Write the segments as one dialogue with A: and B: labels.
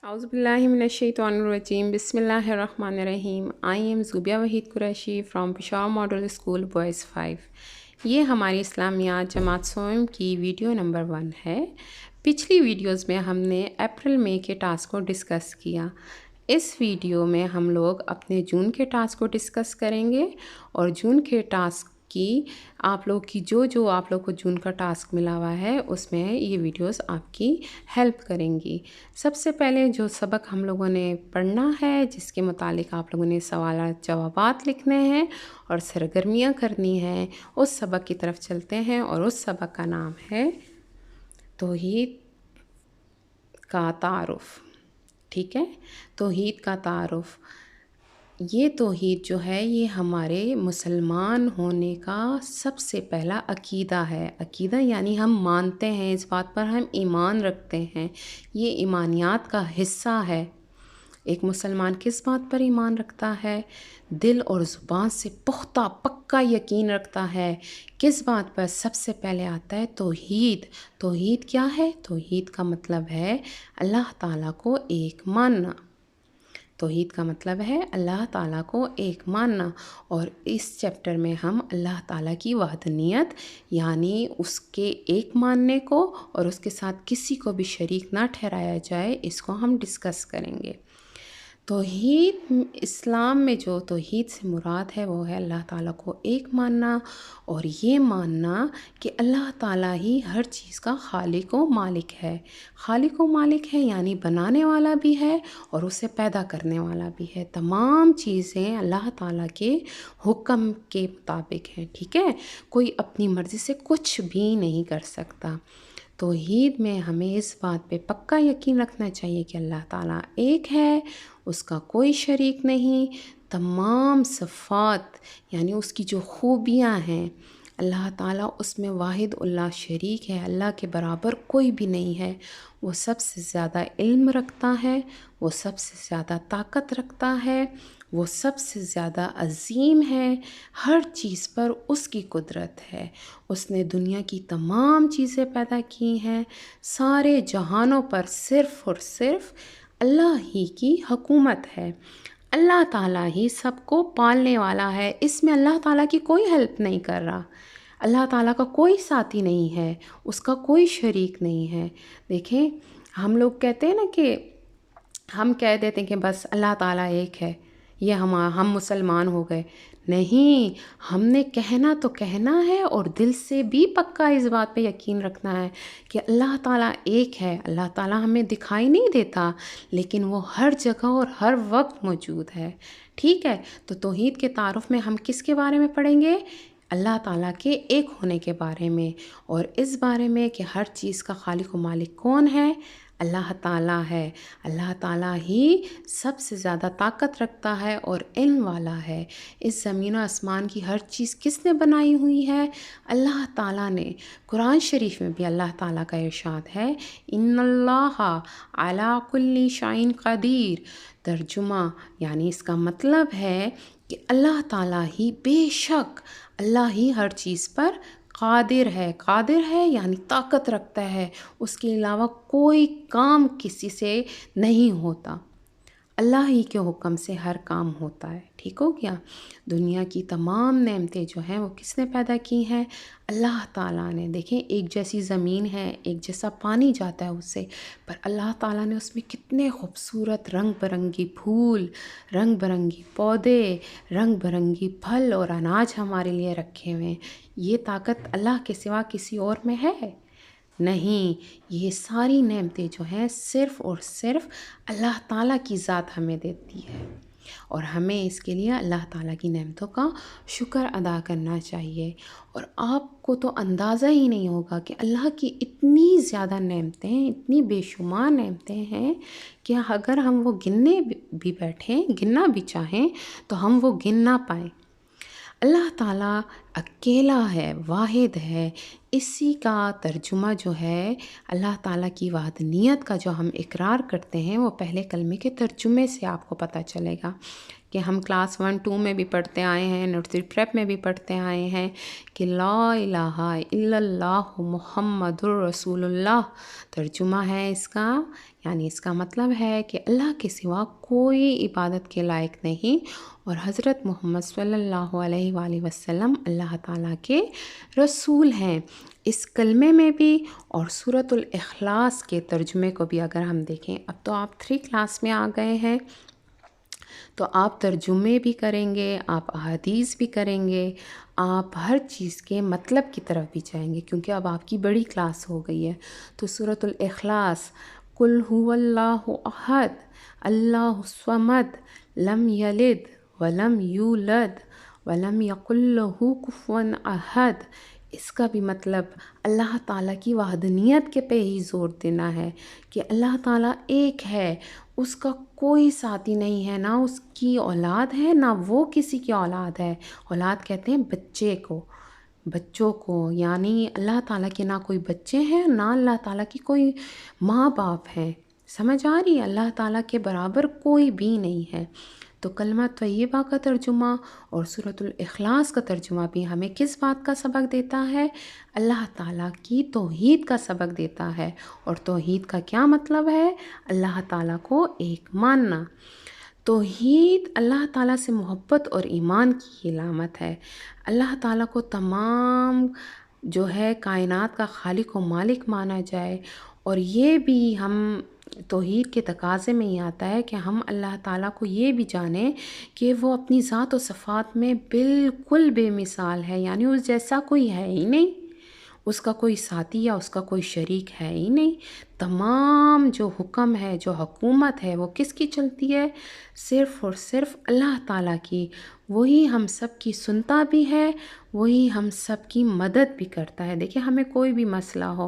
A: Auz billahi minash shaitanir rajim. Bismillahirrahmanirrahim. I am Zubia Wahid Qureshi from Peshawar Model School Boys 5. یہ ہماری اسلامیات جماعت سوئم کی video number 1 ہے۔ پچھلی ویڈیوز میں ہم نے اپریل مئی کے ٹاسک کو ڈسکس کیا۔ اس ویڈیو میں ہم لوگ اپنے جون کے ٹاسک کو ڈسکس کریں گے، اور جون کے ٹاسک کی آپ لوگ کی جو آپ لوگ کو جون کا ٹاسک ملا ہوا ہے اس میں یہ ویڈیوز آپ کی ہیلپ کریں گی۔ سب سے پہلے جو سبق ہم لوگوں نے پڑھنا ہے، جس کے متعلق آپ لوگوں نے سوالات جوابات لکھنے ہیں اور سرگرمیاں کرنی ہیں، اس سبق کی طرف چلتے ہیں، اور اس سبق کا نام ہے توحید کا تعارف۔ ٹھیک ہے، توحید کا تعارف۔ یہ توحید جو ہے یہ ہمارے مسلمان ہونے کا سب سے پہلا عقیدہ ہے۔ عقیدہ یعنی ہم مانتے ہیں، اس بات پر ہم ایمان رکھتے ہیں، یہ ایمانیات کا حصہ ہے۔ ایک مسلمان کس بات پر ایمان رکھتا ہے؟ دل اور زبان سے پختہ پکا یقین رکھتا ہے۔ کس بات پر؟ سب سے پہلے آتا ہے توحید۔ توحید کیا ہے؟ توحید کا مطلب ہے اللہ تعالیٰ کو ایک ماننا۔ توحید کا مطلب ہے اللہ تعالیٰ کو ایک ماننا، اور اس چیپٹر میں ہم اللہ تعالیٰ کی وحدانیت یعنی اس کے ایک ماننے کو اور اس کے ساتھ کسی کو بھی شریک نہ ٹھہرایا جائے، اس کو ہم ڈسکس کریں گے۔ توحید اسلام میں جو توحید سے مراد ہے وہ ہے اللہ تعالیٰ کو ایک ماننا، اور یہ ماننا کہ اللہ تعالیٰ ہی ہر چیز کا خالق و مالک ہے۔ خالق و مالک ہے یعنی بنانے والا بھی ہے اور اسے پیدا کرنے والا بھی ہے۔ تمام چیزیں اللہ تعالیٰ کے حکم کے مطابق ہیں۔ ٹھیک ہے، کوئی اپنی مرضی سے کچھ بھی نہیں کر سکتا۔ توحید میں ہمیں اس بات پہ پکا یقین رکھنا چاہیے کہ اللہ تعالیٰ ایک ہے، اس کا کوئی شریک نہیں۔ تمام صفات یعنی اس کی جو خوبیاں ہیں، اللہ تعالیٰ اس میں واحد اللہ شریک ہے، اللہ کے برابر کوئی بھی نہیں ہے۔ وہ سب سے زیادہ علم رکھتا ہے، وہ سب سے زیادہ طاقت رکھتا ہے، وہ سب سے زیادہ عظیم ہے۔ ہر چیز پر اس کی قدرت ہے۔ اس نے دنیا کی تمام چیزیں پیدا کی ہیں۔ سارے جہانوں پر صرف اور صرف اللہ ہی کی حکومت ہے۔ اللہ تعالیٰ ہی سب کو پالنے والا ہے۔ اس میں اللہ تعالیٰ کی کوئی ہیلپ نہیں کر رہا۔ اللہ تعالیٰ کا کوئی ساتھی نہیں ہے، اس کا کوئی شریک نہیں ہے۔ دیکھیں، ہم لوگ کہتے ہیں نا کہ ہم کہہ دیتے ہیں کہ بس اللہ تعالیٰ ایک ہے، یہ ہم مسلمان ہو گئے۔ نہیں، ہم نے کہنا تو کہنا ہے، اور دل سے بھی پکا اس بات پہ یقین رکھنا ہے کہ اللہ تعالیٰ ایک ہے۔ اللہ تعالیٰ ہمیں دکھائی نہیں دیتا، لیکن وہ ہر جگہ اور ہر وقت موجود ہے۔ ٹھیک ہے، تو توحید کے تعارف میں ہم کس کے بارے میں پڑھیں گے؟ اللہ تعالیٰ کے ایک ہونے کے بارے میں، اور اس بارے میں کہ ہر چیز کا خالق و مالک کون ہے؟ اللہ تعالیٰ ہے۔ اللہ تعالیٰ ہی سب سے زیادہ طاقت رکھتا ہے اور علم والا ہے۔ اس زمین و آسمان کی ہر چیز کس نے بنائی ہوئی ہے؟ اللہ تعالیٰ نے۔ قرآن شریف میں بھی اللہ تعالیٰ کا ارشاد ہے، ان اللہ علی کل شیء قدیر۔ ترجمہ یعنی اس کا مطلب ہے کہ اللہ تعالیٰ ہی، بے شک اللہ ہی ہر چیز پر قادر ہے۔ قادر ہے یعنی طاقت رکھتا ہے، اس کے علاوہ کوئی کام کسی سے نہیں ہوتا۔ اللہ ہی کے حکم سے ہر کام ہوتا ہے۔ ٹھیک ہو گیا؟ دنیا کی تمام نعمتیں جو ہیں وہ کس نے پیدا کی ہیں؟ اللہ تعالیٰ نے۔ دیکھیں، ایک جیسی زمین ہے، ایک جیسا پانی جاتا ہے اس سے، پر اللہ تعالیٰ نے اس میں کتنے خوبصورت رنگ برنگی پھول، رنگ برنگی پودے، رنگ برنگی پھل اور اناج ہمارے لیے رکھے ہوئے ہیں۔ یہ طاقت اللہ کے سوا کسی اور میں ہے؟ نہیں، یہ ساری نعمتیں جو ہیں صرف اور صرف اللہ تعالیٰ کی ذات ہمیں دیتی ہے، اور ہمیں اس کے لیے اللہ تعالیٰ کی نعمتوں کا شکر ادا کرنا چاہیے۔ اور آپ کو تو اندازہ ہی نہیں ہوگا کہ اللہ کی اتنی زیادہ نعمتیں، اتنی بے شمار نعمتیں ہیں کہ اگر ہم وہ گننے بھی بیٹھیں، گننا بھی چاہیں تو ہم وہ گن نہ پائیں۔ اللہ تعالیٰ اکیلا ہے، واحد ہے۔ اسی کا ترجمہ جو ہے اللہ تعالیٰ کی وحدانیت کا جو ہم اقرار کرتے ہیں، وہ پہلے کلمے کے ترجمے سے آپ کو پتہ چلے گا کہ ہم کلاس 1-2 میں بھی پڑھتے آئے ہیں، نرسری پریپ میں بھی پڑھتے آئے ہیں کہ لا الہ الا اللہ محمد الرسول اللہ. ترجمہ ہے اس کا، یعنی اس کا مطلب ہے کہ اللہ کے سوا کوئی عبادت کے لائق نہیں اور حضرت محمد صلی اللہ علیہ وآلہ وسلم اللہ تعالیٰ کے رسول ہیں. اس کلمے میں بھی اور سورۃ الاخلاص کے ترجمے کو بھی اگر ہم دیکھیں، اب تو آپ 3 کلاس میں آ گئے ہیں تو آپ ترجمے بھی کریں گے، آپ احادیث بھی کریں گے، آپ ہر چیز کے مطلب کی طرف بھی جائیں گے کیونکہ اب آپ کی بڑی کلاس ہو گئی ہے. تو سورۃ الاخلاص، قل هو اللہ احد اللہ الصمد لم یلد ولم یولد ولم یکن لہ کفوا احد، اس کا بھی مطلب اللہ تعالیٰ کی وحدانیت کے پہ ہی زور دینا ہے کہ اللہ تعالیٰ ایک ہے، اس کا کوئی ساتھی نہیں ہے، نہ اس کی اولاد ہے نہ وہ کسی کی اولاد ہے. اولاد کہتے ہیں بچوں کو، یعنی اللہ تعالیٰ کے نہ کوئی بچے ہیں نہ اللہ تعالیٰ کی کوئی ماں باپ ہیں. سمجھ آ رہی ہے؟ اللہ تعالیٰ کے برابر کوئی بھی نہیں ہے. تو کلمہ طیبہ کا ترجمہ اور سورۃ الاخلاص کا ترجمہ بھی ہمیں کس بات کا سبق دیتا ہے؟ اللہ تعالیٰ کی توحید کا سبق دیتا ہے. اور توحید کا کیا مطلب ہے؟ اللہ تعالیٰ کو ایک ماننا. توحید اللہ تعالیٰ سے محبت اور ایمان کی علامت ہے. اللہ تعالیٰ کو تمام جو ہے کائنات کا خالق و مالک مانا جائے. اور یہ بھی ہم توحید کے تقاضے میں ہی آتا ہے کہ ہم اللہ تعالیٰ کو یہ بھی جانیں کہ وہ اپنی ذات و صفات میں بالکل بے مثال ہے، یعنی اس جیسا کوئی ہے ہی نہیں، اس کا کوئی ساتھی یا اس کا کوئی شریک ہے ہی نہیں. تمام جو حکم ہے، جو حکومت ہے، وہ کس کی چلتی ہے؟ صرف اور صرف اللہ تعالیٰ کی. وہی ہم سب کی سنتا بھی ہے، وہی ہم سب کی مدد بھی کرتا ہے. دیکھیں ہمیں کوئی بھی مسئلہ ہو،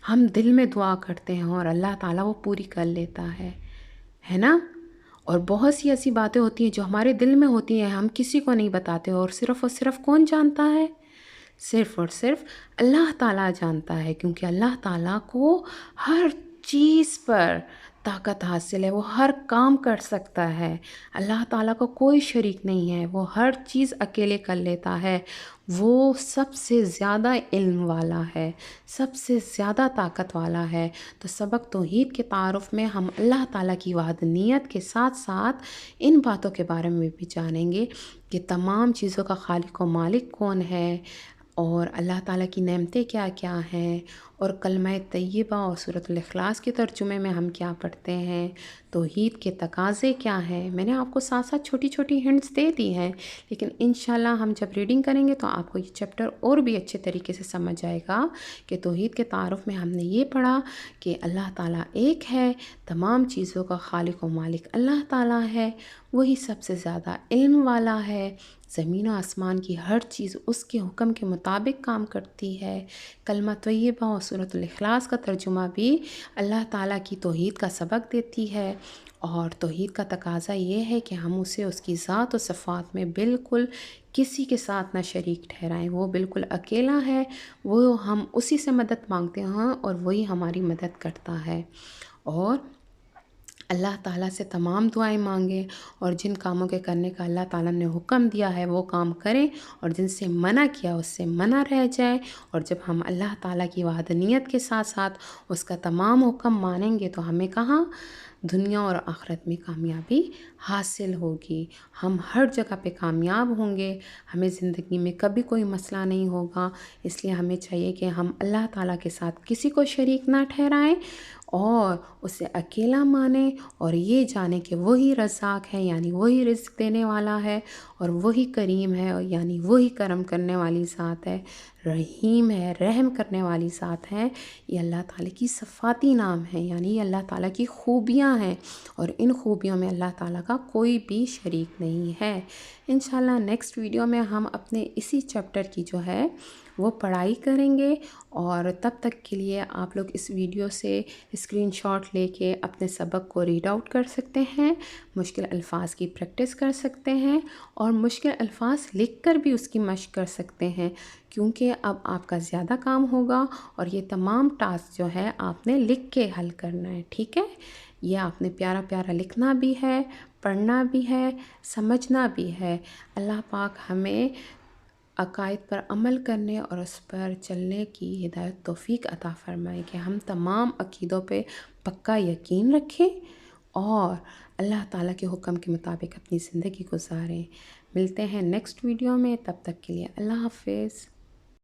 A: ہم دل میں دعا کرتے ہیں اور اللہ تعالیٰ وہ پوری کر لیتا ہے نا. اور بہت سی ایسی باتیں ہوتی ہیں جو ہمارے دل میں ہوتی ہیں، ہم کسی کو نہیں بتاتے، اور صرف کون جانتا ہے؟ صرف اور صرف اللہ تعالیٰ جانتا ہے، کیونکہ اللہ تعالیٰ کو ہر چیز پر طاقت حاصل ہے، وہ ہر کام کر سکتا ہے. اللہ تعالیٰ کو کوئی شریک نہیں ہے، وہ ہر چیز اکیلے کر لیتا ہے. وہ سب سے زیادہ علم والا ہے، سب سے زیادہ طاقت والا ہے. تو سبق توحید کے تعارف میں ہم اللہ تعالیٰ کی وحدانیت کے ساتھ ساتھ ان باتوں کے بارے میں بھی جانیں گے کہ تمام چیزوں کا خالق و مالک کون ہے، اور اللہ تعالیٰ کی نعمتیں کیا کیا ہیں، اور کلمہ طیبہ اور سورۃ الاخلاص کے ترجمے میں ہم کیا پڑھتے ہیں، توحید کے تقاضے کیا ہیں. میں نے آپ کو ساتھ ساتھ چھوٹی چھوٹی ہنٹس دے دی ہیں، لیکن انشاءاللہ ہم جب ریڈنگ کریں گے تو آپ کو یہ چیپٹر اور بھی اچھے طریقے سے سمجھ آئے گا کہ توحید کے تعارف میں ہم نے یہ پڑھا کہ اللہ تعالیٰ ایک ہے، تمام چیزوں کا خالق و مالک اللہ تعالیٰ ہے، وہی سب سے زیادہ علم والا ہے، زمین و آسمان کی ہر چیز اس کے حکم کے مطابق کام کرتی ہے. کلمہ طیبہ اور سورۃ الاخلاص کا ترجمہ بھی اللہ تعالیٰ کی توحید کا سبق دیتی ہے. اور توحید کا تقاضا یہ ہے کہ ہم اسے اس کی ذات و صفات میں بالکل کسی کے ساتھ نہ شریک ٹھہرائیں. وہ بالکل اکیلا ہے، وہ ہم اسی سے مدد مانگتے ہیں اور وہی ہماری مدد کرتا ہے. اور اللہ تعالیٰ سے تمام دعائیں مانگیں، اور جن کاموں کے کرنے کا اللہ تعالیٰ نے حکم دیا ہے وہ کام کریں، اور جن سے منع کیا اس سے منع رہ جائے. اور جب ہم اللہ تعالیٰ کی وحدانیت کے ساتھ ساتھ اس کا تمام حکم مانیں گے تو ہمیں کہاں دنیا اور آخرت میں کامیابی حاصل ہوگی. ہم ہر جگہ پہ کامیاب ہوں گے، ہمیں زندگی میں کبھی کوئی مسئلہ نہیں ہوگا. اس لیے ہمیں چاہیے کہ ہم اللہ تعالیٰ کے ساتھ کسی کو شریک نہ ٹھہرائیں اور اسے اکیلا مانیں، اور یہ جانیں کہ وہی رزاق ہے، یعنی وہی رزق دینے والا ہے، اور وہی کریم ہے، یعنی وہی کرم کرنے والی ذات ہے، رحیم ہے، رحم کرنے والی ذات ہے. یہ اللہ تعالیٰ کی صفاتی نام ہے، یعنی یہ اللہ تعالیٰ کی خوبیاں ہیں، اور ان خوبیوں میں اللہ تعالیٰ کا کوئی بھی شریک نہیں ہے. انشاءاللہ نیکسٹ ویڈیو میں ہم اپنے اسی چیپٹر کی جو ہے وہ پڑھائی کریں گے، اور تب تک کے لیے آپ لوگ اس ویڈیو سے اسکرین شاٹ لے کے اپنے سبق کو ریڈ آؤٹ کر سکتے ہیں، مشکل الفاظ کی پریکٹس کر سکتے ہیں، اور مشکل الفاظ لکھ کر بھی اس کی مشق کر سکتے ہیں، کیونکہ اب آپ کا زیادہ کام ہوگا اور یہ تمام ٹاسک جو ہے آپ نے لکھ کے حل کرنا ہے. ٹھیک ہے؟ یہ آپ نے پیارا پیارا لکھنا بھی ہے، پڑھنا بھی ہے، سمجھنا بھی ہے۔ اللہ پاک ہمیں عقائد پر عمل کرنے اور اس پر چلنے کی ہدایت توفیق عطا فرمائے کہ ہم تمام عقیدوں پہ پکا یقین رکھیں اور اللہ تعالیٰ کے حکم کے مطابق اپنی زندگی گزاریں۔ ملتے ہیں نیکسٹ ویڈیو میں، تب تک کے لیے اللہ حافظ۔